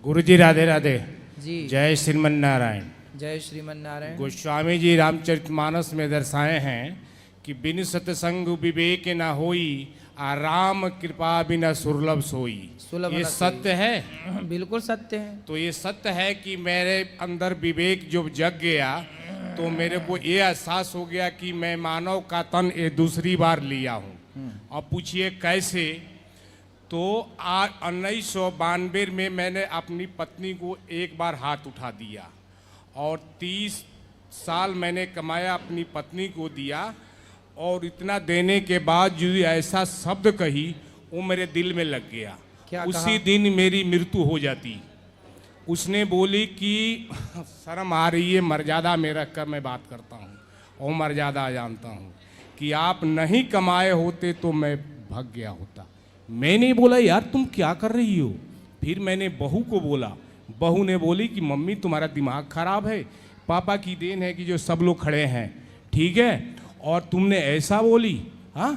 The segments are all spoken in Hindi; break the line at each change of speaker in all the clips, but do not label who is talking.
गुरुजी राधे राधे।
जी
जय श्रीमन नारायण।
जय श्रीमन नारायण।
गोस्वामी जी रामचरितमानस में दर्शाए हैं कि बिन सत्संग विवेक न होई, आ राम कृपा बिना सुलभ सोई।
सुलभ
ये
न
सत्य है।
बिल्कुल सत्य है।
तो ये सत्य है कि मेरे अंदर विवेक जो जग गया तो मेरे को ये एहसास हो गया कि मैं मानव का तन ये दूसरी बार लिया हूँ। अब पूछिए कैसे। तो 1992 में मैंने अपनी पत्नी को एक बार हाथ उठा दिया और 30 साल मैंने कमाया अपनी पत्नी को दिया, और इतना देने के बाद जो ऐसा शब्द कही वो मेरे दिल में लग गया।
क्या
उसी
कहा?
दिन मेरी मृत्यु हो जाती। उसने बोली कि शर्म आ रही है, मर्यादा में रख कर मैं बात करता हूँ और मर्यादा जानता हूँ कि आप नहीं कमाए होते तो मैं भाग गया होता। मैंने बोला यार तुम क्या कर रही हो। फिर मैंने बहू को बोला, बहू ने बोली कि मम्मी तुम्हारा दिमाग खराब है, पापा की देन है कि जो सब लोग खड़े हैं, ठीक है, और तुमने ऐसा बोली। हाँ,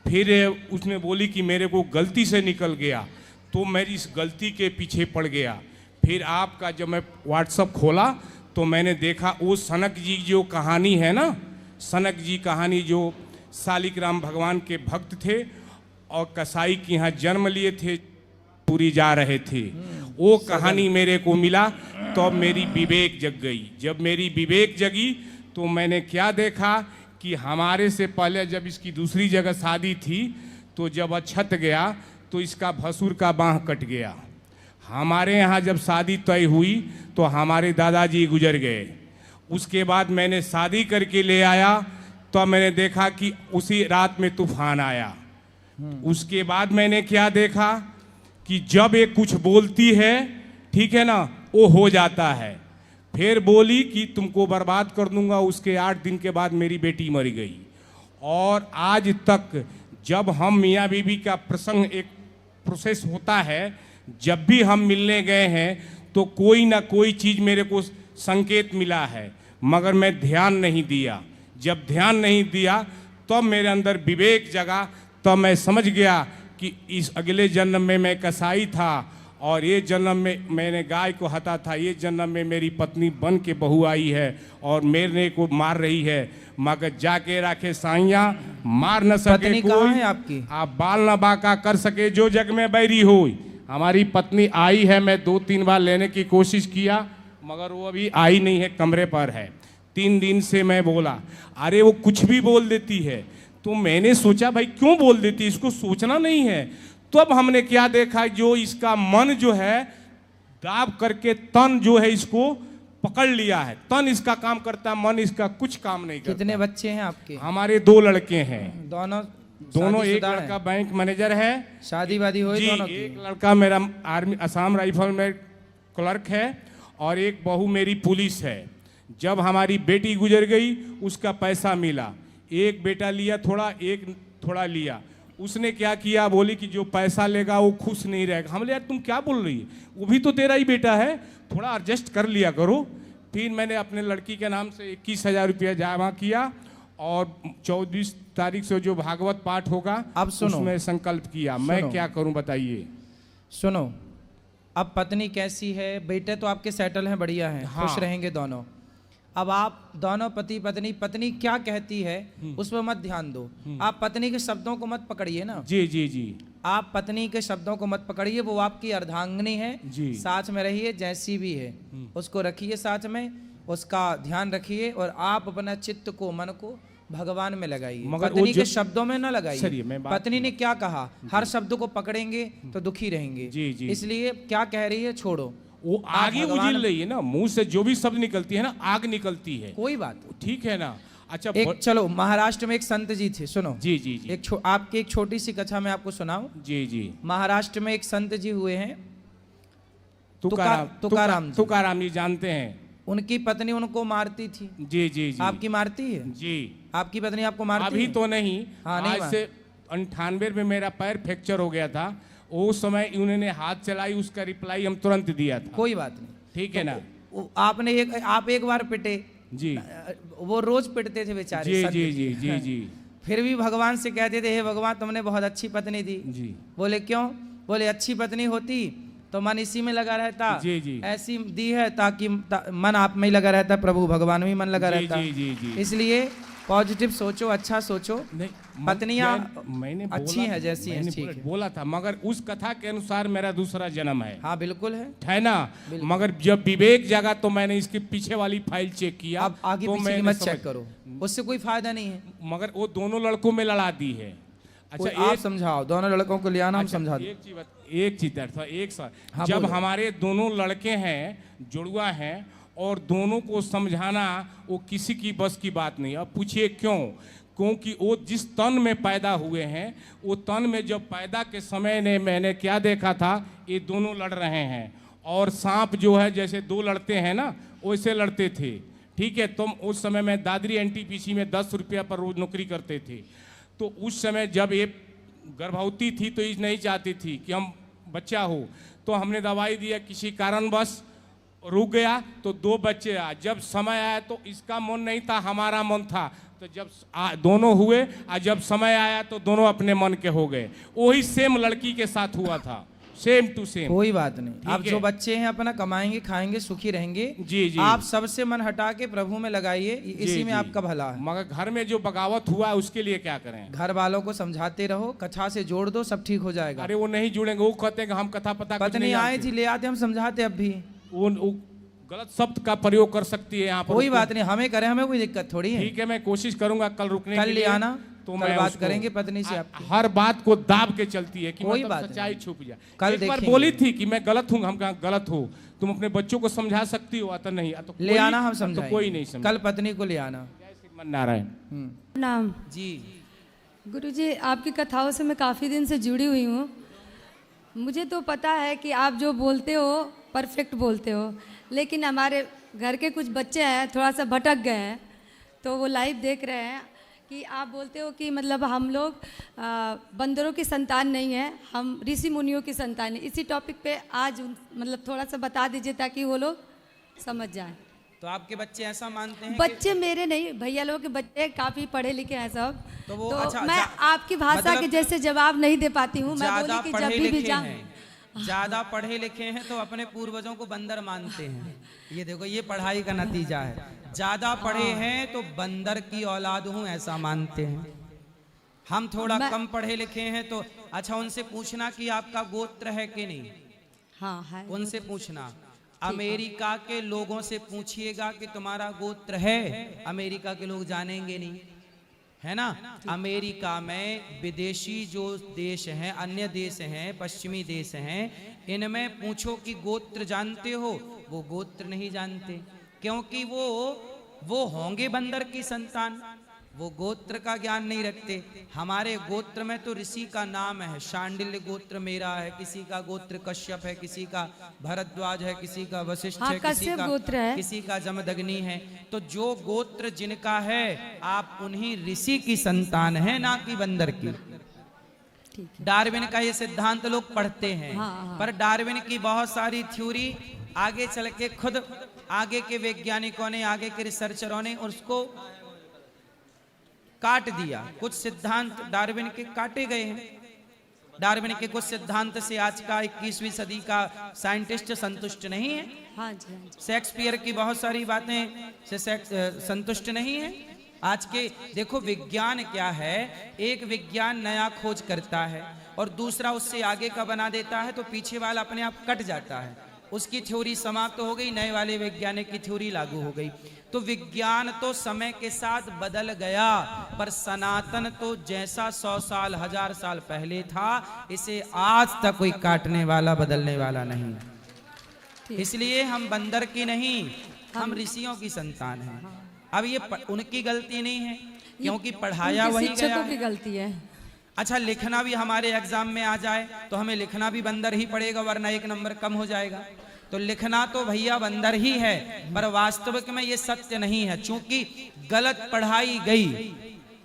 फिर उसने बोली कि मेरे को गलती से निकल गया, तो मैं इस गलती के पीछे पड़ गया। फिर आपका जब मैं व्हाट्सअप खोला तो मैंने देखा वो सनक जी जो कहानी है ना, सनक जी कहानी जो शालिग्राम भगवान के भक्त थे और कसाई के यहाँ जन्म लिए थे, पूरी जा रहे थे, वो कहानी मेरे को मिला। तो मेरी विवेक जग गई। जब मेरी विवेक जगी तो मैंने क्या देखा कि हमारे से पहले जब इसकी दूसरी जगह शादी थी तो जब अछत गया तो इसका भसुर का बाँह कट गया। हमारे यहाँ जब शादी तय हुई तो हमारे दादाजी गुजर गए। उसके बाद मैंने शादी करके ले आया तो मैंने देखा कि उसी रात में तूफान आया। उसके बाद मैंने क्या देखा कि जब ये कुछ बोलती है, ठीक है ना, वो हो जाता है। फिर बोली कि तुमको बर्बाद कर दूंगा। उसके 8 दिन के बाद मेरी बेटी मर गई। और आज तक जब हम मियाँ बीवी का प्रसंग एक प्रोसेस होता है, जब भी हम मिलने गए हैं तो कोई ना कोई चीज़ मेरे को संकेत मिला है, मगर मैं ध्यान नहीं दिया। जब ध्यान नहीं दिया तब मेरे अंदर विवेक जगा, तब मैं समझ गया कि इस अगले जन्म में मैं कसाई था और ये जन्म में मैंने गाय को हता था, ये जन्म में मेरी पत्नी बन के बहू आई है और मेरे को मार रही है। मगर जाके राखे साइया, मार न सके
पत्नी
कोई,
कहाँ है आपकी?
आप बाल न बाका कर सके जो जग में बैरी हो। हमारी पत्नी आई है, मैं 2-3 बार लेने की कोशिश किया मगर वो अभी आई नहीं है, कमरे पर है। 3 दिन से मैं बोला, अरे वो कुछ भी बोल देती है। तो मैंने सोचा भाई क्यों बोल देती है, इसको सोचना नहीं है। तो अब हमने क्या देखा, जो इसका मन जो है दाब करके तन जो है इसको पकड़ लिया है। तन इसका काम करता है, मन इसका कुछ काम नहीं करता।
कितने बच्चे हैं आपके?
हमारे 2 लड़के हैं।
दोनों
दोनों, एक
शादीशुदा
लड़का
हैं?
बैंक मैनेजर है।
शादी वादी हुई
जी,
दोनों
एक
की?
लड़का मेरा आर्मी असम राइफल में क्लर्क है और एक बहू मेरी पुलिस है। जब हमारी बेटी गुजर गई उसका पैसा मिला, एक बेटा लिया थोड़ा, एक थोड़ा लिया। उसने क्या किया, बोली कि जो पैसा लेगा वो खुश नहीं रहेगा। हम बोले यार तुम क्या बोल रही है, वो भी तो तेरा ही बेटा है, थोड़ा एडजस्ट कर लिया करो। फिर मैंने अपने लड़की के नाम से 21,000 रुपया जमा किया और 24 तारीख से जो भागवत पाठ होगा
अब सुनो,
उसमें संकल्प किया। मैं क्या करूं बताइए।
सुनो, अब पत्नी कैसी है? बेटे तो आपके सेटल हैं, बढ़िया हैं,
हाँ।
खुश रहेंगे दोनों। अब आप दोनों पति पत्नी, पत्नी क्या कहती है उस पर मत ध्यान दो। आप पत्नी के शब्दों को मत पकड़िए ना।
जी जी जी।
आप पत्नी के शब्दों को मत पकड़िए, वो आपकी अर्धांगिनी है
जी।
साथ में रहिए, जैसी भी है उसको रखिए साथ में, उसका ध्यान रखिए और आप अपना चित्त को, मन को भगवान में लगाइए,
मगर
पत्नी
वो
के
जो-
शब्दों में न लगाइए।
सरिए, मैं बात-
पत्नी ने क्या कहा, हर शब्द को पकड़ेंगे तो दुखी रहेंगे।
जी, जी।
इसलिए क्या कह रही है छोड़ो।
वो आगे उजिल रही है ना, मुंह से जो भी शब्द निकलती है ना, आग निकलती है।
कोई बात।
ठीक है ना। अच्छा
एक चलो, महाराष्ट्र में एक संत जी थे, सुनो।
जी जी जी।
आपकी एक छोटी सी कथा मैं आपको सुनाऊं।
जी जी।
महाराष्ट्र में एक संत जी हुए हैं,
तुकाराम
तुकाराम जी।
तुकाराम जी जानते हैं।
उनकी पत्नी उनको मारती थी।
जी जी जी।
आपकी मारती है?
जी।
आपकी पत्नी आपको मारती
अभी
है?
तो नहीं।
हाँ, नहीं
आज से 98 में मेरा पैर फ्रैक्चर हो गया था, उस समय उन्होंने हाथ चलाई, उसका रिप्लाई हम तुरंत दिया था।
कोई बात नहीं,
ठीक है ना।
आप एक बार पिटे
जी।
वो रोज पिटते थे बेचारे
जी
संत
जी जी जी जी।
फिर भी भगवान से कहते थे, हे भगवान तुमने बहुत अच्छी पत्नी दी।
जी।
बोले क्यों? बोले अच्छी पत्नी होती तो मन इसी में लगा रहता।
जी, जी।
ऐसी दी है ताकि मन आप में ही लगा रहता, प्रभु भगवान में ही मन लगा
जी,
रहता।
जी, जी, जी।
इसलिए पॉजिटिव सोचो, अच्छा सोचो।
नहीं,
पत्नियां
मैंने
अच्छी हैं जैसी हैं, ठीक है।
बोला था, मगर उस कथा के अनुसार मेरा दूसरा जन्म है।
हाँ बिल्कुल है
ना। मगर जब विवेक जागा तो मैंने इसकी पीछे वाली फाइल चेक किया।
अब आगे
तो
पीछे की
मैंने
मत चेक करो, उससे कोई फायदा नहीं है।
मगर वो दोनों लड़कों में लड़ा दी है। अच्छा,
आप समझाओ, दोनों लड़कों को ले आना, हम समझा दें।
एक चीज एक साथ,
हाँ,
जब
बोलो।
हमारे दोनों लड़के हैं, जुड़वा हैं, और दोनों को समझाना वो किसी की बस की बात नहीं। अब पूछिए क्यों? क्योंकि वो जिस तन में पैदा हुए हैं, वो तन में जब पैदा के समय ने मैंने क्या देखा था, ये दोनों लड़ रहे हैं। और सांप जो है जैसे दो लड़ते हैं ना, वैसे लड़ते थे। ठीक है। तुम उस समय में दादरी एनटीपीसी में 10 रुपया पर रोज नौकरी करते थे। तो उस समय जब ये गर्भवती थी तो ये नहीं चाहती थी कि हम बच्चा हो, तो हमने दवाई दिया, किसी कारणवश रुक गया तो 2 बच्चे आए। जब समय आया तो इसका मन नहीं था, हमारा मन था। तो जब दोनों हुए और जब समय आया तो दोनों अपने मन के हो गए। वही सेम लड़की के साथ हुआ था, सेम टू सेम।
कोई बात नहीं। आप
है।
जो बच्चे हैं अपना कमाएंगे, खाएंगे, सुखी रहेंगे।
जी, जी।
आप सबसे मन हटा के प्रभु में लगाइए, इसी
जी,
में
जी।
आपका भला है।
मगर घर में जो बगावत हुआ है उसके लिए क्या करें?
घर वालों को समझाते रहो, कथा से जोड़ दो, सब ठीक हो जाएगा।
अरे वो नहीं जुड़ेंगे, वो कहते हैं कि हम कथा पता कुछ
पत्नी
नहीं
आई
जानते।
थी, ले आते, हम समझाते अब भी।
वो गलत शब्द का प्रयोग कर सकती है यहाँ पर।
कोई बात नहीं, हमें करें, हमें कोई दिक्कत थोड़ी है।
ठीक है, मैं कोशिश करूंगा कल रुकने
कल
के
ले
लिए।
आना,
तो
कल
मैं
बात
उसको-
करेंगे पत्नी से आपकी।
हर बात को दाब के चलती है कि
कोई
मतलब
बात
सच्चाई
नहीं।
छुप जाए।
कल
एक बार
देखेंगे।
बोली थी कि मैं गलत हूँ, हम कहा गलत हो, तुम अपने बच्चों को समझा सकती हो, आता नहीं तो
ले आना, हम
तो
समझाएंगे।
कोई नहीं समझ।
कल पत्नी को ले आना।
जय श्रीमन नारायण।
नाम
जी।
गुरुजी, आपकी कथाओं से मैं काफ़ी दिन से जुड़ी हुई हूँ। मुझे तो पता है कि आप जो बोलते हो परफेक्ट बोलते हो, लेकिन हमारे घर के कुछ बच्चे हैं थोड़ा सा भटक गए हैं, तो वो लाइव देख रहे हैं कि आप बोलते हो कि मतलब हम लोग बंदरों की संतान नहीं है, हम ऋषि मुनियों की संतान है। इसी टॉपिक पे आज मतलब थोड़ा सा बता दीजिए ताकि वो लोग समझ जाएं।
तो आपके बच्चे ऐसा मानते हैं?
बच्चे मेरे नहीं, भैया लोगों के बच्चे काफी पढ़े लिखे हैं सब।
तो वो
तो
अच्छा,
मैं आपकी भाषा
मतलब
के जैसे जवाब नहीं दे पाती हूँ। मैं
ज्यादा
बोली कि जब
पढ़े
भी
लिखे
जाऊँ।
हैं, ज्यादा पढ़े लिखे हैं तो अपने पूर्वजों को बंदर मानते हैं। ये देखो, ये पढ़ाई का नतीजा है। ज्यादा पढ़े हैं तो बंदर की औलाद हूँ ऐसा मानते हैं। हम थोड़ा कम पढ़े लिखे हैं तो अच्छा, उनसे पूछना कि आपका गोत्र है कि नहीं।
हाँ है।
उनसे पूछना। अमेरिका के लोगों से पूछिएगा कि तुम्हारा गोत्र है, अमेरिका के लोग जानेंगे नहीं, है ना। अमेरिका में विदेशी जो देश हैं, अन्य देश हैं, पश्चिमी देश हैं, इनमें पूछो कि गोत्र जानते हो, वो गोत्र नहीं जानते, क्योंकि वो होंगे बंदर की संतान, वो गोत्र का ज्ञान नहीं रखते। हमारे गोत्र में तो ऋषि का नाम है, शांडिल्य गोत्र मेरा है, किसी का गोत्र कश्यप है, किसी का भरद्वाज है, किसी का वशिष्ठ
हाँ,
है, किसी
कश्यप
का
गोत्र है।
किसी का जमदग्नि है। तो जो गोत्र जिनका है, आप उन्हीं ऋषि की संतान है, ना कि बंदर की।
ठीक है।
डार्विन का ये सिद्धांत लोग पढ़ते हैं।
हाँ।
पर डार्विन की बहुत सारी थ्योरी आगे चल के खुद आगे के वैज्ञानिकों ने, आगे के रिसर्चरों ने उसको काट दिया। कुछ सिद्धांत डार्विन के काटे गए हैं। डार्विन के कुछ सिद्धांत से आज का 21वीं सदी का साइंटिस्ट संतुष्ट नहीं है।
हाँ जी, हाँ जी।
शेक्सपियर की बहुत सारी बातें से संतुष्ट नहीं है। आज के देखो, विज्ञान क्या है, एक विज्ञान नया खोज करता है और दूसरा उससे आगे का बना देता है, तो पीछे वाला अपने आप कट जाता है। उसकी थ्योरी समाप्त हो गई, नए वाले वैज्ञानिक की थ्योरी लागू हो गई। तो विज्ञान तो समय के साथ बदल गया, पर सनातन तो जैसा 100 साल 1000 साल पहले था, इसे आज तक कोई काटने वाला, बदलने वाला नहीं। इसलिए हम बंदर की नहीं, हम ऋषियों की संतान हैं। अब ये उनकी गलती नहीं है, क्योंकि पढ़ाया
उनके
वही
शिक्षकों
गया
की
है।
गलती है।
अच्छा, लिखना भी हमारे एग्जाम में आ जाए तो हमें लिखना भी बंदर ही पड़ेगा, वरना 1 नंबर कम हो जाएगा। तो लिखना तो भैया बंदर ही है, पर वास्तविक में ये सत्य नहीं है। चूंकि गलत पढ़ाई गई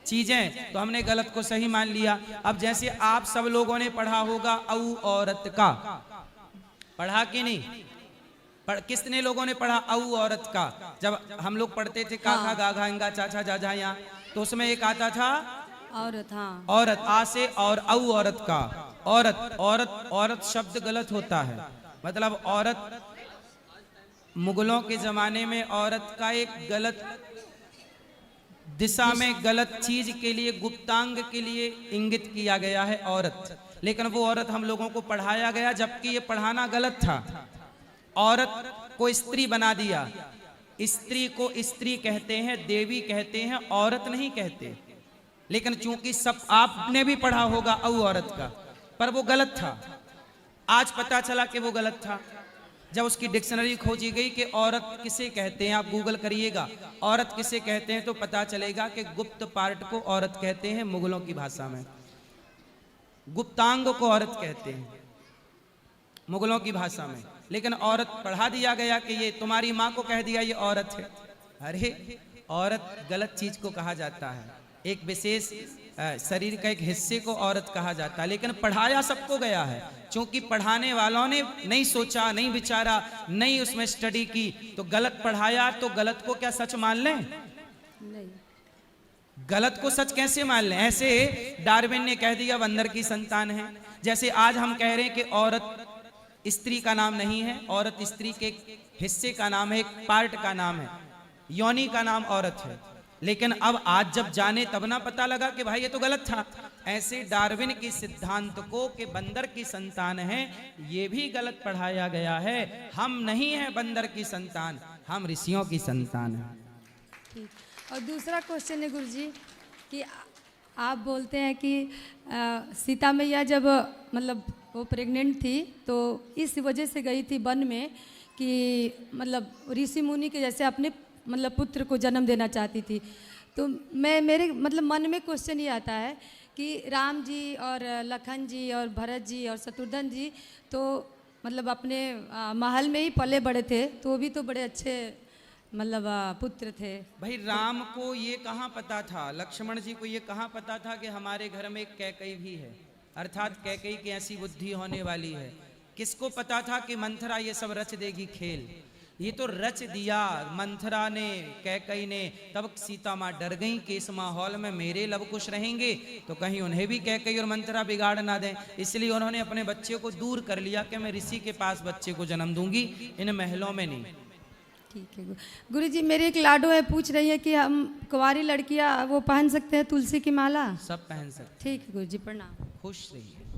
चीजें, तो हमने गलत को सही मान लिया। अब जैसे आप सब लोगों ने पढ़ा होगा औ औरत का, पढ़ा कि नहीं? किसने लोगों ने पढ़ा औ औरत का? जब हम लोग पढ़ते थे काका गाघा इंगा चाचा जाजा यहाँ, तो उसमें एक आता था
औरत। हाँ,
औरत, आ से और औ औरत का। औरत औरत औरत शब्द गलत होता है। मतलब औरत, मुगलों के जमाने में औरत का एक गलत दिशा में, गलत चीज के लिए, गुप्तांग के लिए इंगित किया गया है औरत। लेकिन वो औरत हम लोगों को पढ़ाया गया, जबकि ये पढ़ाना गलत था। औरत को स्त्री बना दिया। स्त्री को स्त्री कहते हैं, देवी कहते हैं, औरत नहीं कहते। लेकिन चूंकि सब आपने भी पढ़ा होगा औ औरत का, पर वो गलत था। आज पता चला कि वो गलत था जब उसकी डिक्शनरी खोजी गई कि औरत किसे कहते हैं। आप गूगल करिएगा औरत किसे कहते हैं तो पता चलेगा कि गुप्त पार्ट को औरत कहते हैं मुगलों की भाषा में, गुप्तांग को औरत कहते हैं मुगलों की भाषा में। लेकिन औरत पढ़ा दिया गया कि ये तुम्हारी माँ को कह दिया ये औरत है। अरे औरत गलत चीज को कहा जाता है, एक विशेष शरीर का एक हिस्से को औरत कहा जाता है। लेकिन पढ़ाया सबको गया है, क्योंकि पढ़ाने वालों ने नहीं सोचा, नहीं विचारा, नहीं उसमें स्टडी की, तो गलत पढ़ाया। तो गलत को क्या सच मान लें?
नहीं,
गलत को सच कैसे मान लें? ऐसे डार्विन ने कह दिया बंदर की संतान है। जैसे आज हम कह रहे हैं कि औरत स्त्री का नाम नहीं है, औरत स्त्री के हिस्से का नाम है, एक पार्ट का नाम है, योनि का नाम औरत है। लेकिन अब आज जब जाने तब ना पता लगा कि भाई ये तो गलत था। ऐसे डार्विन के सिद्धांत को कि बंदर की संतान है, ये भी गलत पढ़ाया गया है। हम नहीं है बंदर की संतान, हम ऋषियों की संतान है।
ठीक। और दूसरा क्वेश्चन है गुरुजी कि आप बोलते हैं कि सीता मैया जब मतलब वो प्रेग्नेंट थी तो इस वजह से गई थी वन में कि मतलब ऋषि मुनि के जैसे अपने मतलब पुत्र को जन्म देना चाहती थी। तो मेरे मतलब मन में क्वेश्चन ये आता है कि राम जी और लखन जी और भरत जी और शत्रुघ्न जी तो मतलब अपने महल में ही पले बड़े थे, तो वो भी तो बड़े अच्छे मतलब पुत्र थे।
भाई राम को ये कहाँ पता था, लक्ष्मण जी को ये कहाँ पता था कि हमारे घर में एक कैकई भी है, अर्थात कैकई की ऐसी बुद्धि होने वाली है। किसको पता था कि मंथरा ये सब रच देगी खेल? ये तो रच दिया मंथरा ने, कैकई ने। तब सीता माँ डर गई कि इस माहौल में मेरे लव कुश रहेंगे तो कहीं उन्हें भी कैकई और मंथरा बिगाड़ ना दें। इसलिए उन्होंने अपने बच्चे को दूर कर लिया कि मैं ऋषि के पास बच्चे को जन्म दूंगी, इन महलों में नहीं।
ठीक है गुरुजी। मेरी एक लाडो है, पूछ रही है कि हम कुंवारी लड़कियां वो पहन सकते हैं तुलसी की माला?
सब पहन सकते।
ठीक है गुरुजी, प्रणाम।
खुश रहिए।